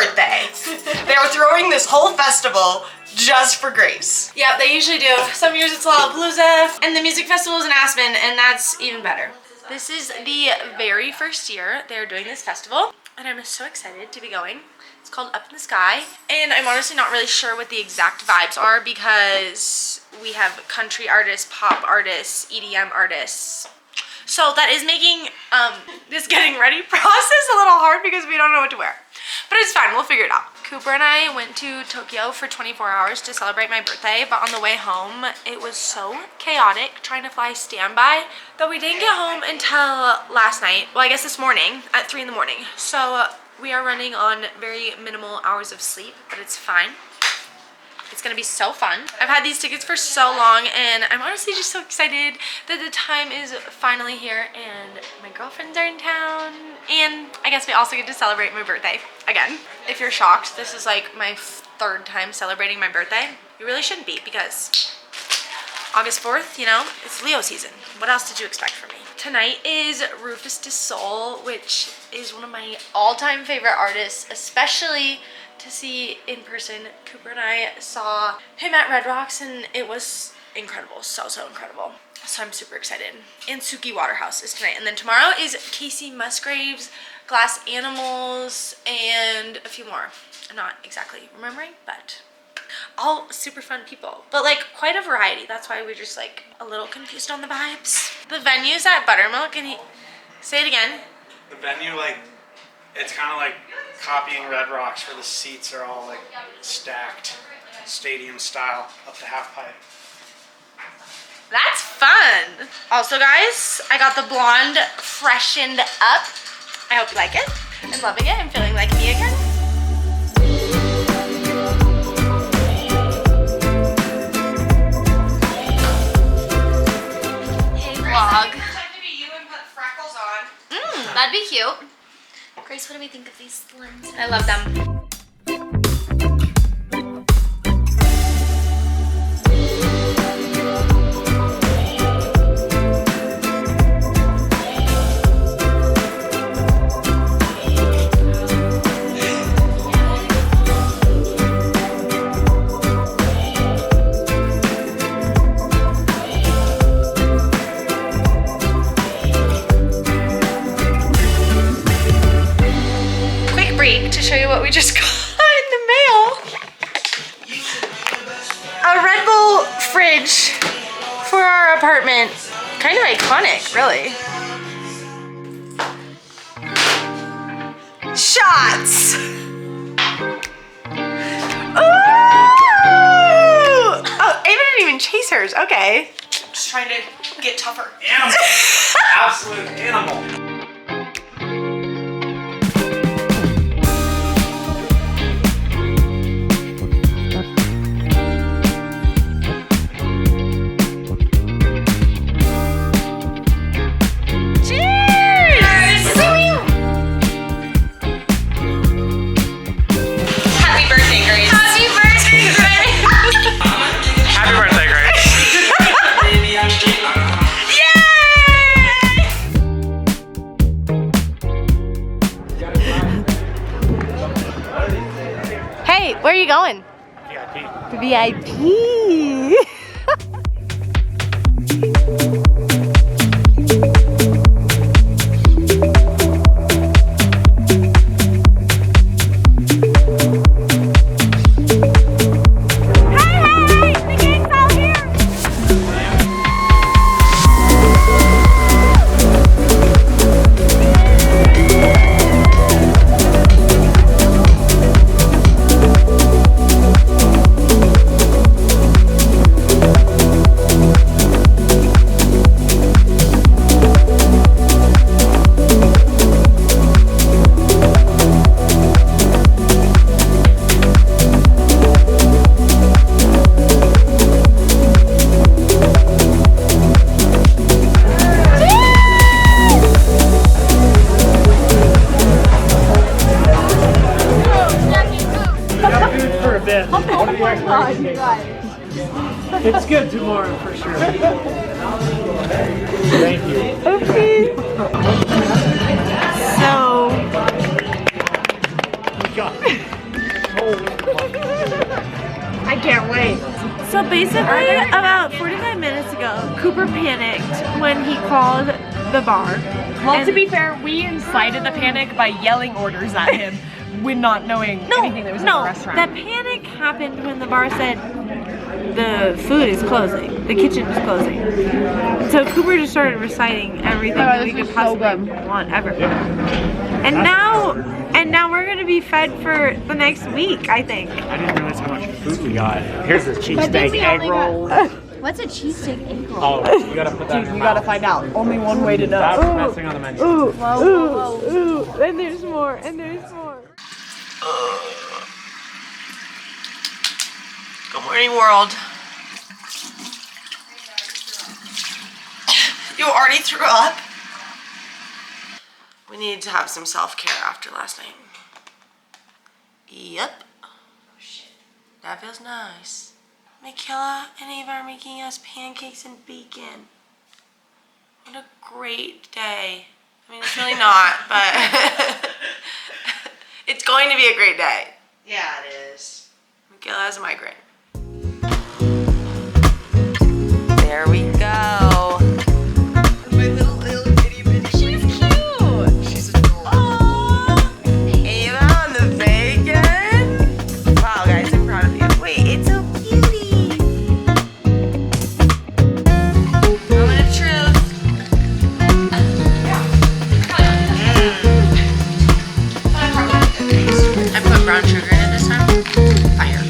birthday. They are throwing this whole festival just for Grace. Yeah, they usually do. Some years it's Lollapalooza, and the music festival is in Aspen, and that's even better. This is the very first year they're doing this festival, and I'm so excited to be going. It's called Up in the Sky, and I'm honestly not really sure what the exact vibes are because we have country artists, pop artists, EDM artists. So that is making this getting ready process a little hard because we don't know what to wear. But it's fine, we'll figure it out. Cooper and I went to Tokyo for 24 hours to celebrate my birthday, but on the way home, it was so chaotic trying to fly standby that we didn't get home until last night. Well, I guess this morning at 3 in the morning. So we are running on very minimal hours of sleep, but it's fine. It's gonna be so fun. I've had these tickets for so long, and I'm honestly just so excited that the time is finally here and my girlfriends are in town, and I guess we also get to celebrate my birthday again. If you're shocked, this is like my 3rd time celebrating my birthday. You really shouldn't be because August 4th, you know, it's Leo season. What else did you expect from me? Tonight is Rufus Du Sol, which is one of my all-time favorite artists, especially to see in person. Cooper and I saw him at Red Rocks and it was incredible, so incredible. So I'm super excited. And Suki Waterhouse is tonight. And then tomorrow is Casey Musgraves, Glass Animals, and a few more. I'm not exactly remembering, but all super fun people. But like quite a variety. That's why we're just like a little confused on the vibes. The venue's at Buttermilk, and say it again. The venue, like, it's kind of like copying Red Rocks where the seats are all like stacked stadium style up the half pipe. That's fun. Also guys, I got the blonde freshened up. I hope you like it. I'm loving it. I'm feeling like me again. Hey vlog. Pretend to be you and put freckles on. That'd be cute. Grace, what do we think of these lenses? I love them. To show you what we just got in the mail. A Red Bull fridge for our apartment. Kind of iconic, really. Shots! Ooh! Oh, Ava didn't even chase hers. Okay. Just trying to get tougher. Animal. Absolute animal. Where are you going? VIP. VIP. It's good tomorrow for sure. Thank you. Okay. So god. I can't wait. So basically, about 45 minutes ago, Cooper panicked when he called the bar. Well, to be fair, we incited the panic by yelling orders at him when not knowing anything that was in the restaurant. The panic happened when the bar said the food is closing, the kitchen is closing. So Cooper just started reciting everything that we could possibly want ever. And now we're gonna be fed for the next week, I think. I didn't realize how much food we got. Here's the cheesesteak egg roll. What's a cheesesteak egg roll? Oh, you gotta put that in your You mouth. gotta find out. Only one way to know. That's messing on the menu. Ooh, and there's more, and there's more. Good morning, world. You already threw up? We need to have some self-care after last night. Yep. That feels nice. Michaela and Ava are making us pancakes and bacon. What a great day. I mean, it's really not, but it's going to be a great day. Yeah, it is. Michaela has a migraine. There we go. My little itty bitty. She's cute. She's adorable. Aww. Ava on the bacon. Wow, guys, I'm proud of you. Wait, it's a beauty. Moment of truth. I put brown sugar in it this time. Fire.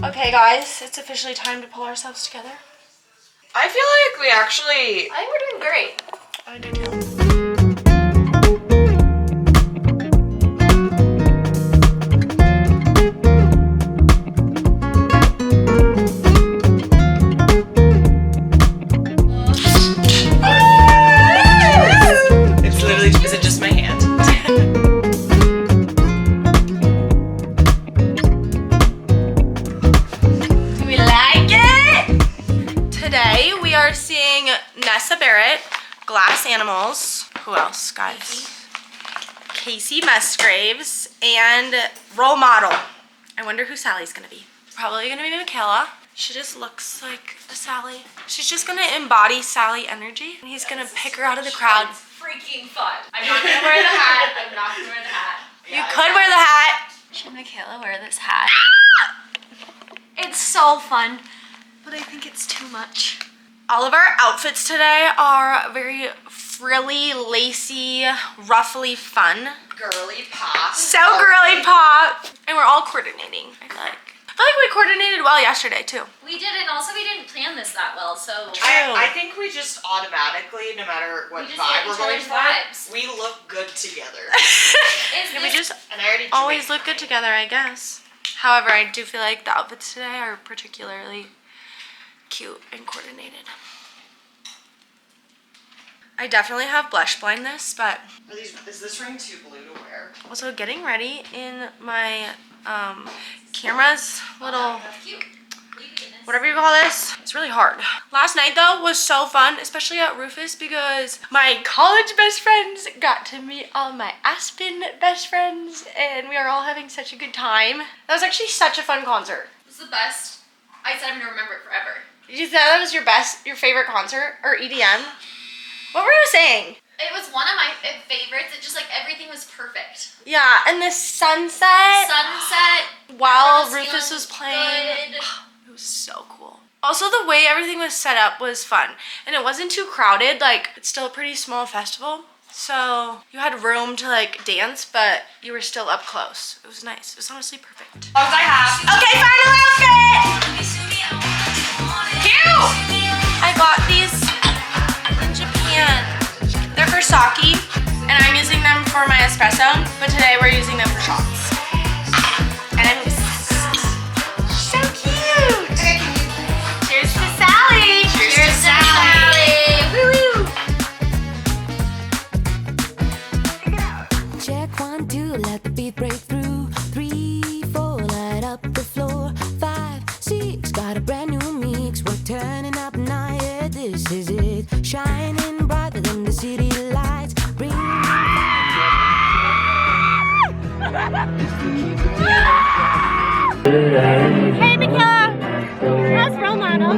Okay, guys, it's officially time to pull ourselves together. I feel like we actually. I think we're doing great. I do too. It's literally. Is it just my hand? Do we like it? Today we are seeing Nessa Barrett, Glass Animals. Who else, guys? Casey Musgraves, and Role Model. I wonder who Sally's gonna be. Probably gonna be Michaela. She just looks like a Sally. She's just gonna embody Sally energy, and he's gonna pick her out of the crowd. Freaking fun. I'm not gonna wear the hat. I'm not gonna wear the hat. You could wear the hat. Should Michaela wear this hat? It's so fun, but I think it's too much. All of our outfits today are very frilly, lacy, ruffly fun. Girly pop. So girly pop. And we're all coordinating, I feel like. I feel like we coordinated well yesterday too. We did, and also we didn't plan this that well, so. I think we just automatically, no matter what We just vibe get we're each going other's for, vibes. we look good together. We just And I already always look good together, I guess. However, I do feel like the outfits today are particularly cute and coordinated. I definitely have blush blindness, but Is this ring too blue to wear? also getting ready in my camera's little, That's cute. whatever you call this, it's really hard. Last night though was so fun, especially at Rufus, because my college best friends got to meet all my Aspen best friends, and we are all having such a good time. That was actually such a fun concert. This is the best. I said I'm gonna remember it forever. Did you say that was your favorite concert or EDM? What were you saying? It was one of my favorites. It just like everything was perfect. Yeah, and the sunset Sunset. while everyone Rufus feeling was playing. good. It was so cool. Also, the way everything was set up was fun. And it wasn't too crowded. Like, it's still a pretty small festival. So, you had room to, like, dance, but you were still up close. It was nice. It was honestly perfect. I have. Okay, final outfit! Cute! I got these in Japan. They're for sake, and I'm using them for my espresso, but today we're using them for shots. And I'm so cute! Cheers to Sally! Cheers to Sally. Woo woo. Check 1, 2, let the beat break through. 3, 4, light up the floor. 5, 6, got a brand new mix. We're turning up now, yeah, this is it. Shining Hey, Michaela! How's role model?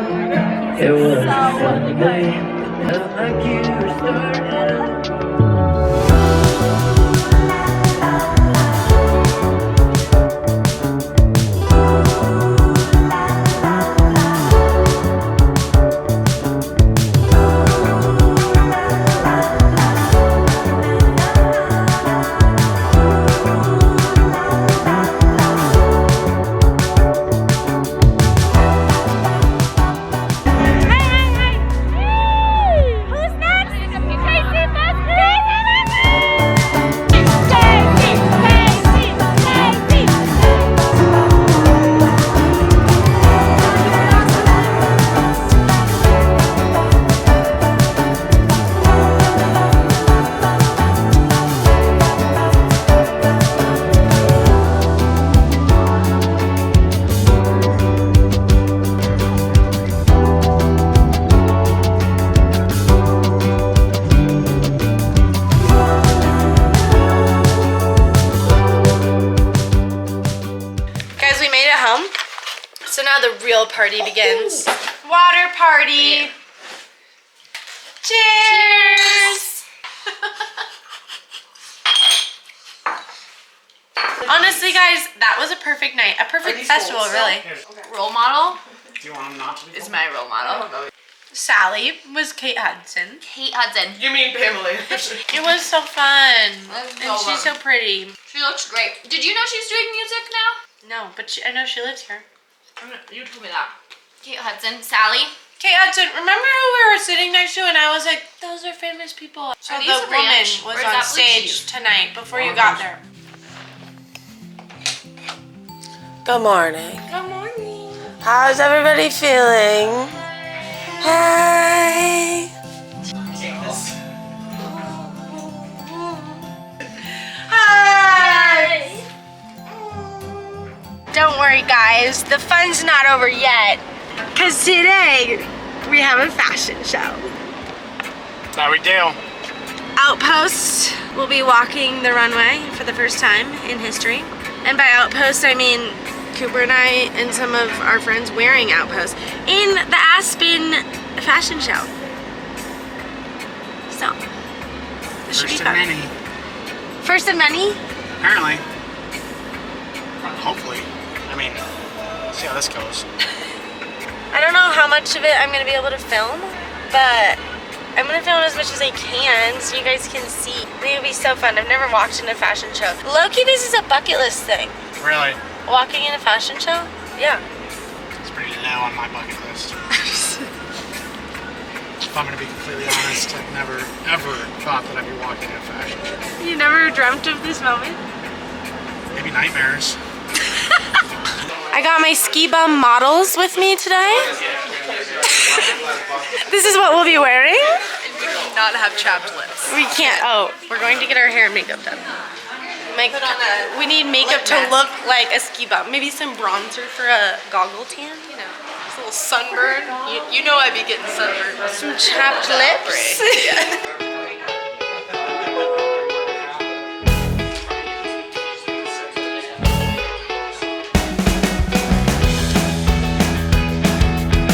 Guys, we made it home. So now the real party begins. Water party. Cheers. Honestly, guys, that was a perfect night. A perfect festival, really. Role model Do you want them not to be? is my role model. Sally was Kate Hudson. Kate Hudson. You mean Pamela? It was so fun. Let's And go, she's so pretty. She looks great. Did you know she's doing music now? No, but I know she lives here. You told me that. Kate Hudson. Sally. Kate Hudson, remember who we were sitting next to and I was like, those are famous people. So Are the these woman ranch? was Or is on that blue stage cheese? tonight before you got there. Good morning. Good morning. How's everybody feeling? Hi. Hi. Don't worry, guys. The fun's not over yet. Because today we have a fashion show. That we do. Outpost will be walking the runway for the first time in history. And by Outpost, I mean Cooper and I and some of our friends wearing Outpost in the Aspen fashion show. So, this should be First of fun. many. First of many? Apparently. Hopefully. I mean, see how this goes. I don't know how much of it I'm gonna be able to film, but I'm gonna film as much as I can so you guys can see. I think it'll be so fun. I've never walked in a fashion show. Low-key, this is a bucket list thing. Really? Walking in a fashion show? Yeah. It's pretty low on my bucket list. If I'm gonna be completely honest, I've never, ever thought that I'd be walking in a fashion show. You never dreamt of this moment? Maybe nightmares. I got my ski bum models with me today. This is what we'll be wearing. Not have chapped lips. We can't. Oh, we're going to get our hair and makeup done. We need makeup to look like a ski bum. Maybe some bronzer for a goggle tan. You know, it's a little sunburn. You know I'd be getting sunburned. Some chapped lips.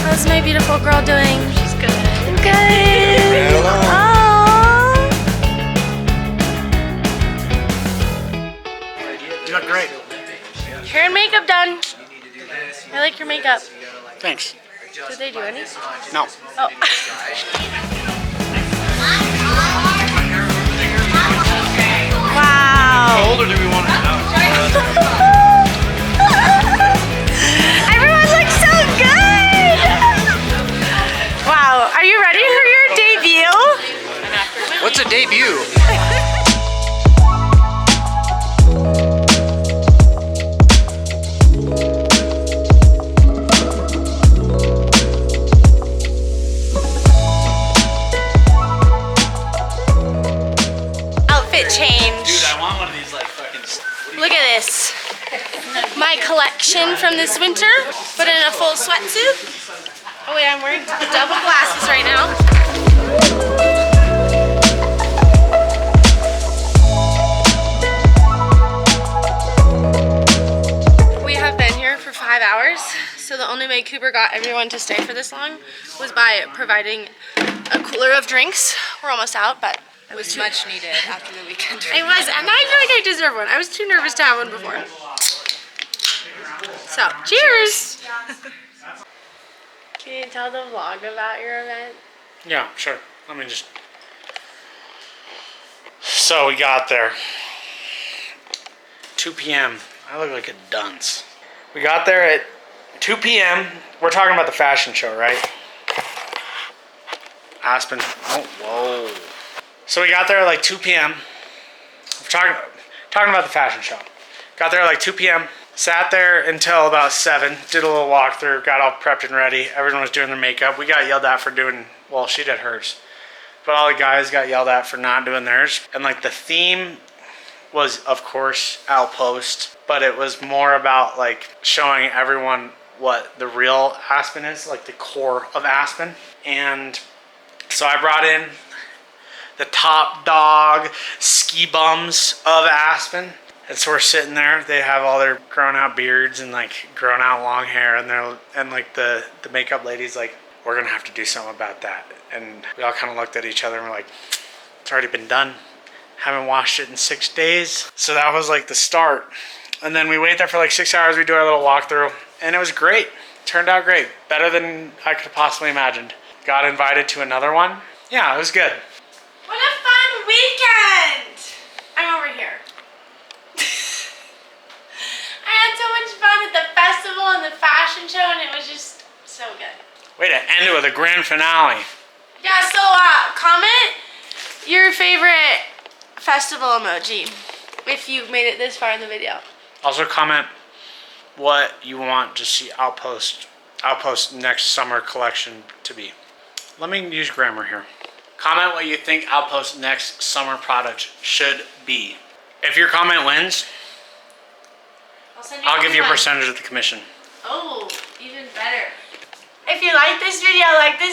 How's my beautiful girl doing? She's good. Good. Aww. You look great. Hair and makeup done. I like your makeup. Thanks. Did they do any? No. Oh. Wow. How older do we want to know? Everyone looks so good. Wow. Are you ready for your debut? What's a debut? Outfit change. Dude, I want one of these like fucking. Look at this. My collection from this winter. Put in a full sweatsuit. Oh wait, I'm wearing double glasses right now. only way Cooper got everyone to stay for this long was by providing a cooler of drinks. We're almost out, but It was much needed after the weekend. it was, and I feel like I deserve one. I was too nervous to have one before. So, cheers! Can you tell the vlog about your event? Yeah, sure. Let me just. So we got there. 2 p.m. I look like a dunce. We got there at 2 p.m. We're talking about the fashion show, right? Aspen. Oh, whoa. So we got there at like 2 p.m. We're talking about the fashion show. Got there at like 2 p.m. Sat there until about 7. Did a little walkthrough. Got all prepped and ready. Everyone was doing their makeup. We got yelled at for doing, well, she did hers. But all the guys got yelled at for not doing theirs. And like the theme was, of course, Outpost. But it was more about like showing everyone what the real Aspen is, like the core of Aspen. And so I brought in the top dog ski bums of Aspen. And so we're sitting there. They have all their grown out beards and like grown out long hair, and like the makeup lady's like, we're gonna have to do something about that. And we all kind of looked at each other and we're like, it's already been done. Haven't washed it in 6 days. So that was like the start. And then we wait there for like 6 hours. We do our little walkthrough, and it was great. Turned out great. Better than I could have possibly imagined. Got invited to another one. Yeah, it was good. What a fun weekend! I'm over here. I had so much fun at the festival and the fashion show, and it was just so good. Way to end it with a grand finale. Yeah, so comment your favorite festival emoji if you've made it this far in the video. Also comment what you want to see Outpost next summer collection to be. Let me use grammar here. Comment what you think Outpost next summer product should be. If your comment wins, I'll give you a percentage of the commission. Oh, even better. If you like this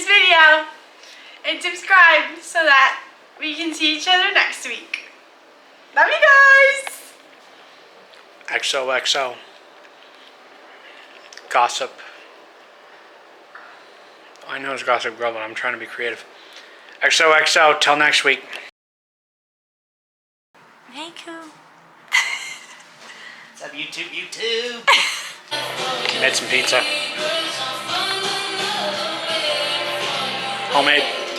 video, and subscribe so that we can see each other next week. Love you guys! XOXO. Gossip. I know it's Gossip Girl, but I'm trying to be creative. XOXO, till next week. Hey, Coo. What's up, YouTube? Made some pizza. Homemade.